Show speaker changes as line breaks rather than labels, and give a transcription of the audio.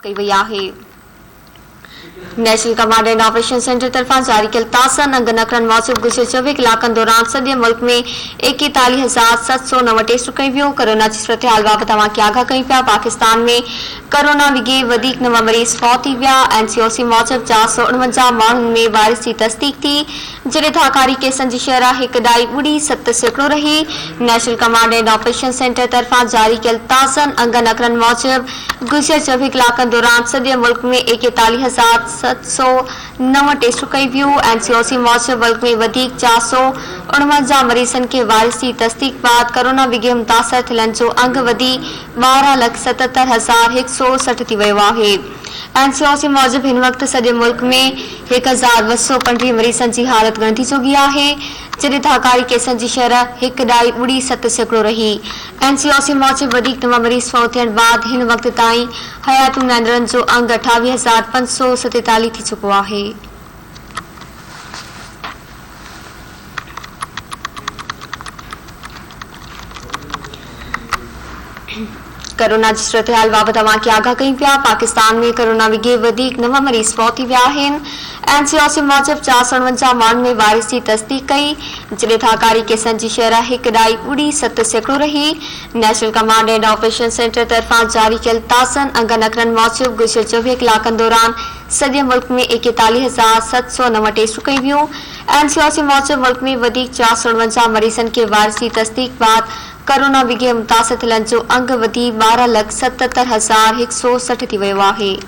कई वई आहे। National command and operation centre तरफा जारी कल ताज़ा नंगनकरन मौजूद गुज़िरियल 24 कलाकनि दौरान सॼे मुल्क में 41,709 टेस्टूं कयूं वियूं। कोरोना जी सूरत हाल बाबति तव्हांखे आगाह कयूं पिया। पाकिस्तान में कोरोना विघे वधीक नवां मरीज़ फौत थी विया। NCOC मूजिब 449 माण्हुनि में वायरस जी तस्दीक थी, जॾहिं थाकारी केसनि जी शरह 1.7% रही। National command and operation centre तरफा जारी कल ताज़ा नंगनकरन मूजिब गुज़िरियल 24 कलाकनि दौरान सॼे मुल्क में 41,709 टेस्टूं कई वियूं। NCOC मूजिब मुल्क में वधीक 449 मरीज़नि खे वायरस जी तस्दीक बाद कोरोना विघे मुतासिर थियलनि जो अंग वधी 12,77,160 थी वियो आहे। NCOC मूजिब हिन वक़्तु सॼे मुल्क में 1,235 मरीज़नि जी हालत गंभीर जोगी आहे, जॾहिं थाकारी केसनि जी शरह 1.7% रही। NCOC मूजिब वधीक नवां मरीज़ फौत थियण बाद हिन वक़्तु ताईं हयातुनि में अंदरनि जो अंग 28,547 थी चुको आहे। कोरोना जी सूरत हाल बाबति तव्हांखे आगाह कयूं पिया। पाकिस्तान में कोरोना विघे वधीक नवां मरीज़ फौत थी विया आहिनि। NCOC मूजिब 449 माण्हुनि में वायरस जी तस्दीक कई, जॾहिं थाकारी केसनि जी शरह 1.7% रही। National command and operation centre तरफा जारी कल ताज़ा नंगनकरन मूजिब गुज़िरियल 24 कलाकनि दौरान सॼे मुल्क में 41,709 टेस्टूं कयूं वियूं। NCOC मूजिब मुल्क में वधीक 449 मरीज़नि खे वायरस जी तस्दीक बाद कोरोना विघे मुतासिर थियलनि जो अंग वधी 12,77,160 थी वियो आहे।